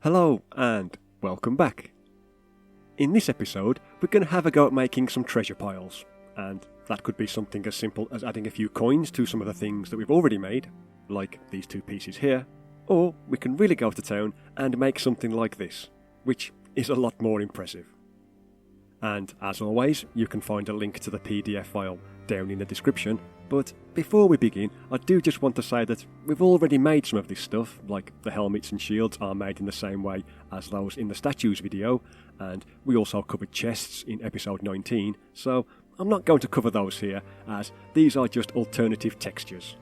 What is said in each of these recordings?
Hello and welcome back. In this episode we're going to have a go at making some treasure piles, and that could be something as simple as adding a few coins to some of the things that we've already made, like these two pieces here, or we can really go to town and make something like this, which is a lot more impressive. And as always, you can find a link to the PDF file down in the description, but before we begin, I do just want to say that we've already made some of this stuff, like the helmets and shields are made in the same way as those in the statues video, and we also covered chests in episode 19, so I'm not going to cover those here, as these are just alternative textures.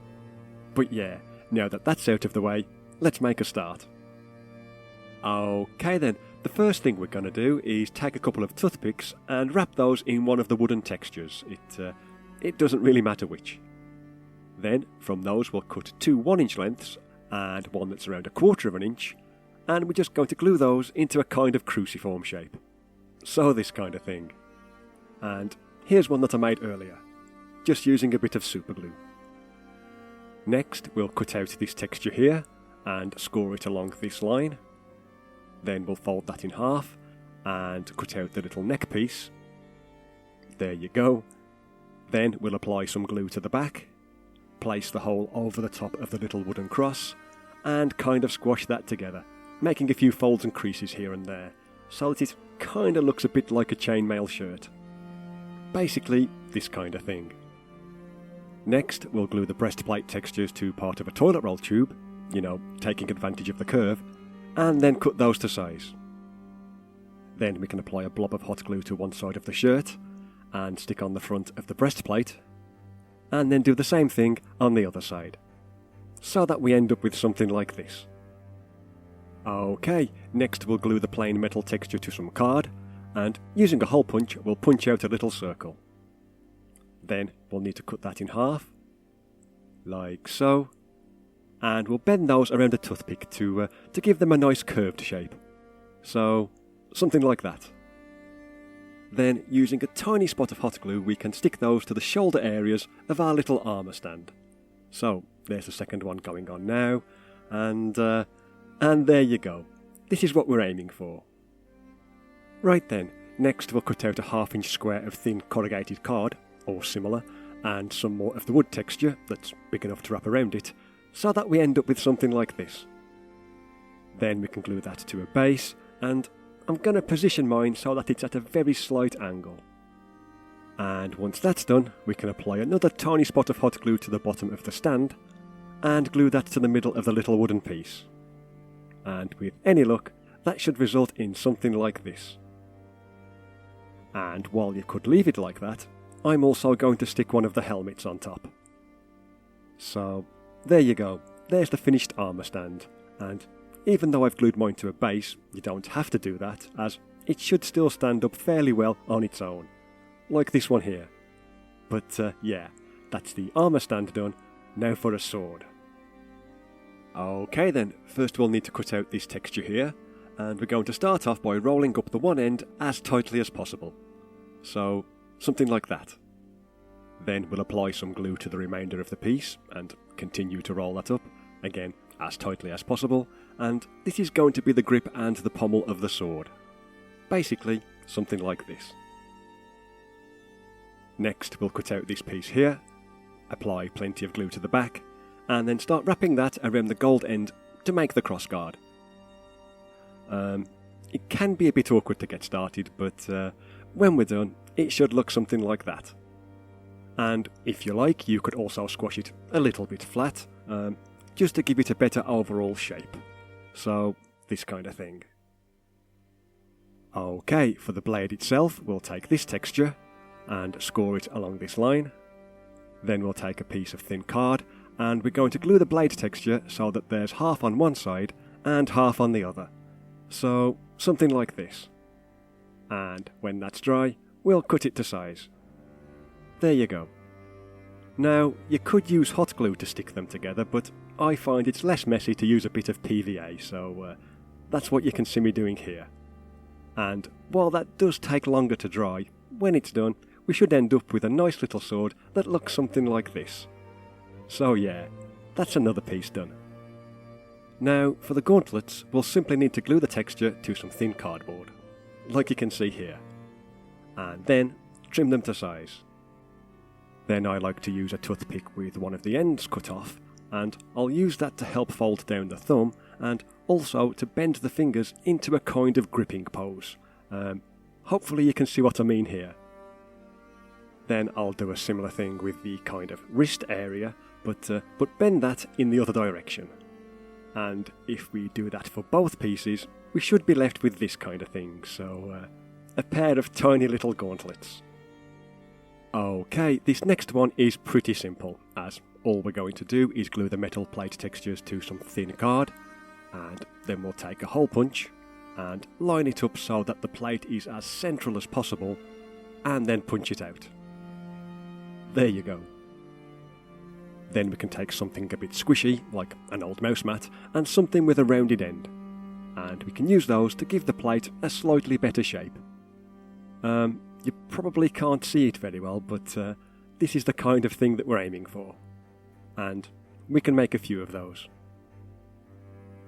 But yeah, now that that's out of the way, let's make a start. Okay then, the first thing we're going to do is take a couple of toothpicks and wrap those in one of the wooden textures. It doesn't really matter which. Then, from those we'll cut two 1-inch lengths and one that's around 1/4 inch, and we're just going to glue those into a kind of cruciform shape. So this kind of thing. And here's one that I made earlier, just using a bit of super glue. Next, we'll cut out this texture here and score it along this line. Then we'll fold that in half and cut out the little neck piece. There you go. Then we'll apply some glue to the back, place the hole over the top of the little wooden cross, and kind of squash that together, making a few folds and creases here and there, so that it kind of looks a bit like a chainmail shirt. Basically, this kind of thing. Next, we'll glue the breastplate textures to part of a toilet roll tube, taking advantage of the curve, and then cut those to size. Then we can apply a blob of hot glue to one side of the shirt, and stick on the front of the breastplate, and then do the same thing on the other side, so that we end up with something like this. Okay, next we'll glue the plain metal texture to some card, and using a hole punch we'll punch out a little circle. Then we'll need to cut that in half, like so, and we'll bend those around a toothpick to give them a nice curved shape. So, something like that. Then, using a tiny spot of hot glue, we can stick those to the shoulder areas of our little armour stand. So, there's the second one going on now, and there you go. This is what we're aiming for. Right then, next we'll cut out a 1/2-inch square of thin corrugated card, or similar, and some more of the wood texture that's big enough to wrap around it, so that we end up with something like this. Then we can glue that to a base, and I'm going to position mine so that it's at a very slight angle. And once that's done, we can apply another tiny spot of hot glue to the bottom of the stand, and glue that to the middle of the little wooden piece. And with any luck, that should result in something like this. And while you could leave it like that, I'm also going to stick one of the helmets on top. So, there you go, there's the finished armour stand, and even though I've glued mine to a base, you don't have to do that, as it should still stand up fairly well on its own, like this one here. But yeah, that's the armour stand done, now for a sword. Okay then, first we'll need to cut out this texture here, and we're going to start off by rolling up the one end as tightly as possible. So, something like that. Then we'll apply some glue to the remainder of the piece, and continue to roll that up, again as tightly as possible, and this is going to be the grip and the pommel of the sword. Basically, something like this. Next we'll cut out this piece here, apply plenty of glue to the back, and then start wrapping that around the gold end to make the crossguard. It can be a bit awkward to get started, but when we're done, it should look something like that. And if you like, you could also squash it a little bit flat, just to give it a better overall shape. So, this kind of thing. Okay, for the blade itself, we'll take this texture and score it along this line. Then we'll take a piece of thin card, and we're going to glue the blade texture so that there's half on one side and half on the other. So, something like this. And when that's dry, we'll cut it to size. There you go. Now, you could use hot glue to stick them together, but I find it's less messy to use a bit of PVA, so that's what you can see me doing here. And while that does take longer to dry, when it's done, we should end up with a nice little sword that looks something like this. So yeah, that's another piece done. Now, for the gauntlets, we'll simply need to glue the texture to some thin cardboard, like you can see here, and then trim them to size. Then I like to use a toothpick with one of the ends cut off, and I'll use that to help fold down the thumb and also to bend the fingers into a kind of gripping pose. Hopefully you can see what I mean here. Then I'll do a similar thing with the kind of wrist area, but bend that in the other direction. And if we do that for both pieces, we should be left with this kind of thing, so a pair of tiny little gauntlets. Okay, this next one is pretty simple, as all we're going to do is glue the metal plate textures to some thin card, and then we'll take a hole punch and line it up so that the plate is as central as possible, and then punch it out. There you go. Then we can take something a bit squishy, like an old mouse mat, and something with a rounded end, and we can use those to give the plate a slightly better shape. You probably can't see it very well, but this is the kind of thing that we're aiming for. And we can make a few of those.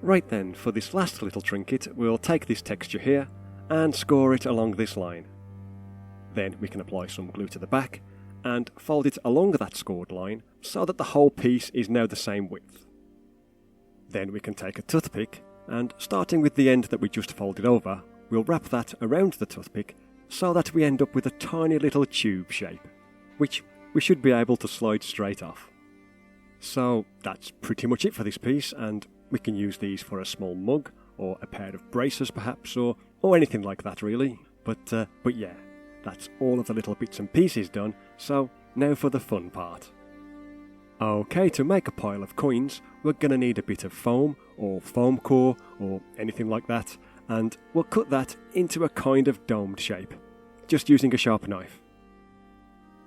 Right then, for this last little trinket, we'll take this texture here and score it along this line. Then we can apply some glue to the back and fold it along that scored line so that the whole piece is now the same width. Then we can take a toothpick and, starting with the end that we just folded over, we'll wrap that around the toothpick so that we end up with a tiny little tube shape, which we should be able to slide straight off. So that's pretty much it for this piece, and we can use these for a small mug, or a pair of braces perhaps, or anything like that really. But yeah, that's all of the little bits and pieces done, so now for the fun part. Okay, to make a pile of coins, we're going to need a bit of foam, or foam core, or anything like that, and we'll cut that into a kind of domed shape, just using a sharp knife.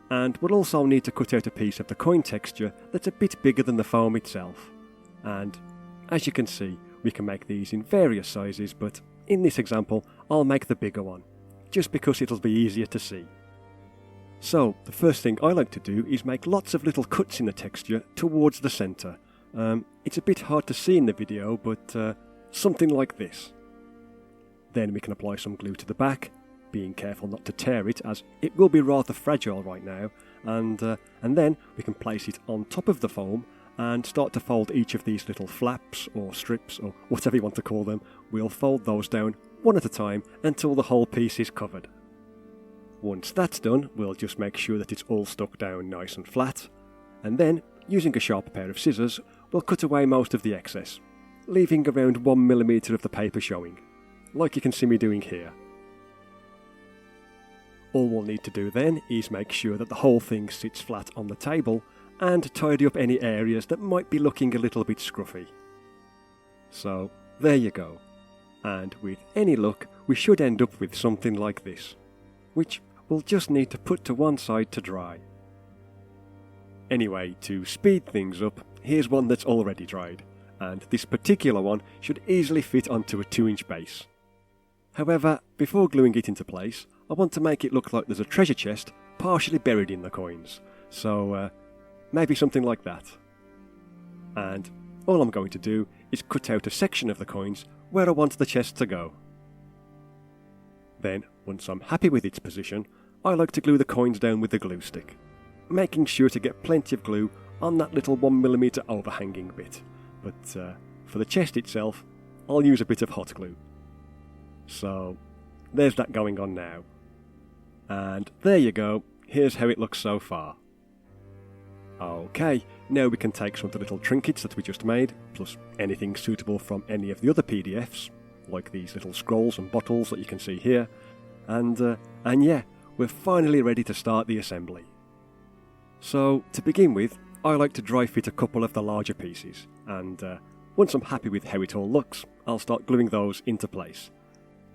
And we'll also need to cut out a piece of the coin texture that's a bit bigger than the foam itself. And as you can see, we can make these in various sizes, but in this example I'll make the bigger one, just because it'll be easier to see. So the first thing I like to do is make lots of little cuts in the texture towards the centre. It's a bit hard to see in the video, but something like this. Then we can apply some glue to the back, being careful not to tear it, as it will be rather fragile right now, and then we can place it on top of the foam and start to fold each of these little flaps or strips or whatever you want to call them. We'll fold those down one at a time until the whole piece is covered. Once that's done, we'll just make sure that it's all stuck down nice and flat, and then, using a sharp pair of scissors, we'll cut away most of the excess, leaving around 1mm of the paper showing, like you can see me doing here. All we'll need to do then is make sure that the whole thing sits flat on the table and tidy up any areas that might be looking a little bit scruffy. So there you go, and with any luck we should end up with something like this, which we'll just need to put to one side to dry. Anyway, to speed things up, here's one that's already dried, and this particular one should easily fit onto a 2-inch base. However, before gluing it into place, I want to make it look like there's a treasure chest partially buried in the coins, so maybe something like that. And all I'm going to do is cut out a section of the coins where I want the chest to go. Then, once I'm happy with its position, I like to glue the coins down with the glue stick, making sure to get plenty of glue on that little 1mm overhanging bit, but for the chest itself, I'll use a bit of hot glue. So, there's that going on now. And there you go, here's how it looks so far. Okay, now we can take some of the little trinkets that we just made, plus anything suitable from any of the other PDFs, like these little scrolls and bottles that you can see here, and yeah, we're finally ready to start the assembly. So, to begin with, I like to dry fit a couple of the larger pieces, and once I'm happy with how it all looks, I'll start gluing those into place.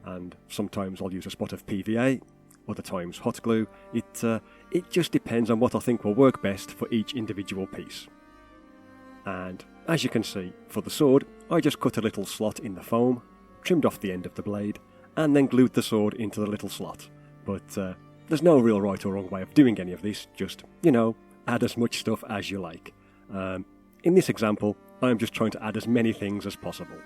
And sometimes I'll use a spot of PVA, other times hot glue. It just depends on what I think will work best for each individual piece. And as you can see, for the sword, I just cut a little slot in the foam, trimmed off the end of the blade, and then glued the sword into the little slot. But there's no real right or wrong way of doing any of this, just, add as much stuff as you like. In this example, I'm just trying to add as many things as possible.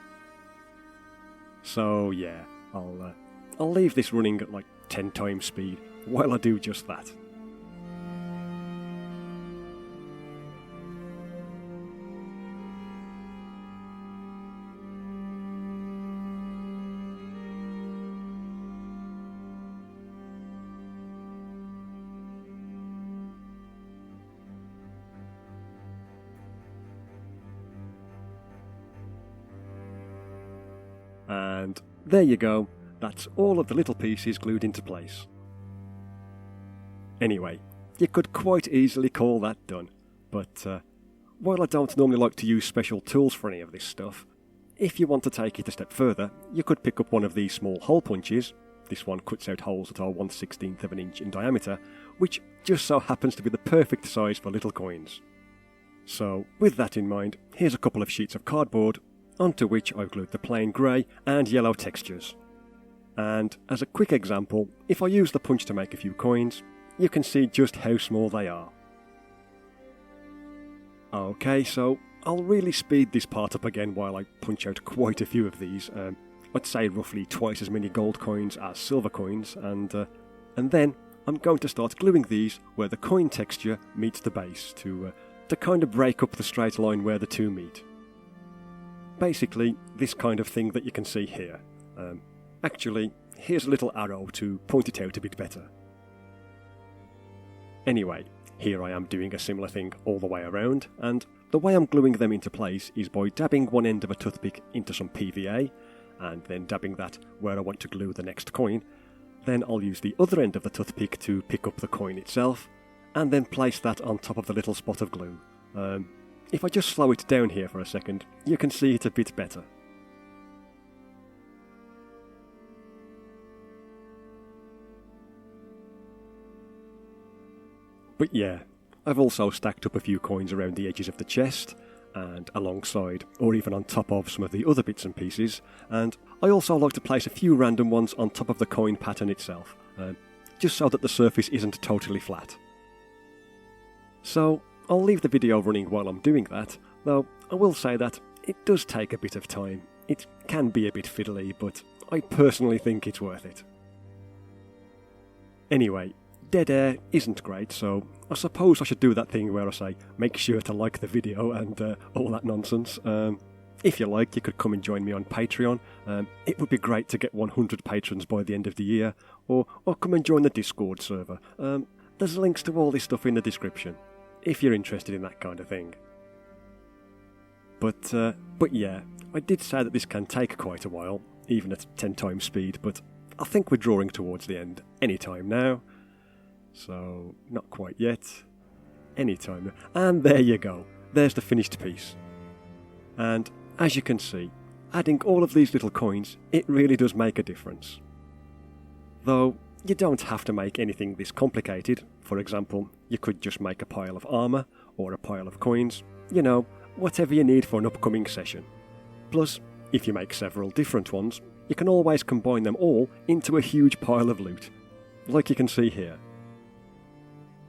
So yeah, I'll leave this running at like 10 times speed while I do just that. And there you go, that's all of the little pieces glued into place. Anyway, you could quite easily call that done, but while I don't normally like to use special tools for any of this stuff, if you want to take it a step further, you could pick up one of these small hole punches. This one cuts out holes that are 1/16 of an inch in diameter, which just so happens to be the perfect size for little coins. So, with that in mind, here's a couple of sheets of cardboard, onto which I've glued the plain grey and yellow textures. And as a quick example, if I use the punch to make a few coins, you can see just how small they are. Okay, so I'll really speed this part up again while I punch out quite a few of these. I'd say roughly twice as many gold coins as silver coins, and then I'm going to start gluing these where the coin texture meets the base to kind of break up the straight line where the two meet. Basically, this kind of thing that you can see here. Actually, here's a little arrow to point it out a bit better. Anyway, here I am doing a similar thing all the way around, and the way I'm gluing them into place is by dabbing one end of a toothpick into some PVA, and then dabbing that where I want to glue the next coin. Then I'll use the other end of the toothpick to pick up the coin itself, and then place that on top of the little spot of glue. If I just slow it down here for a second, you can see it a bit better. But yeah, I've also stacked up a few coins around the edges of the chest, and alongside, or even on top of some of the other bits and pieces, and I also like to place a few random ones on top of the coin pattern itself, just so that the surface isn't totally flat. So, I'll leave the video running while I'm doing that, though I will say that it does take a bit of time. It can be a bit fiddly, but I personally think it's worth it. Anyway, dead air isn't great, so I suppose I should do that thing where I say, make sure to like the video and all that nonsense. If you like, you could come and join me on Patreon. It would be great to get 100 patrons by the end of the year, or come and join the Discord server. There's links to all this stuff in the description, if you're interested in that kind of thing. But yeah, I did say that this can take quite a while, even at 10 times speed, but I think we're drawing towards the end any time now. So, not quite yet. Any time now. And there you go. There's the finished piece. And as you can see, adding all of these little coins, it really does make a difference. Though, you don't have to make anything this complicated. For example, you could just make a pile of armour, or a pile of coins, you know, whatever you need for an upcoming session. Plus, if you make several different ones, you can always combine them all into a huge pile of loot, like you can see here.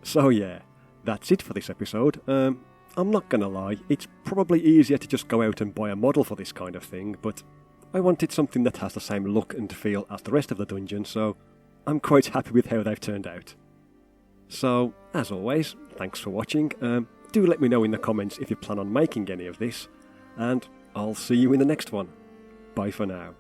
So yeah, that's it for this episode. I'm not gonna lie, it's probably easier to just go out and buy a model for this kind of thing, but I wanted something that has the same look and feel as the rest of the dungeon, so I'm quite happy with how they've turned out. So, as always, thanks for watching. Do let me know in the comments if you plan on making any of this, and I'll see you in the next one. Bye for now.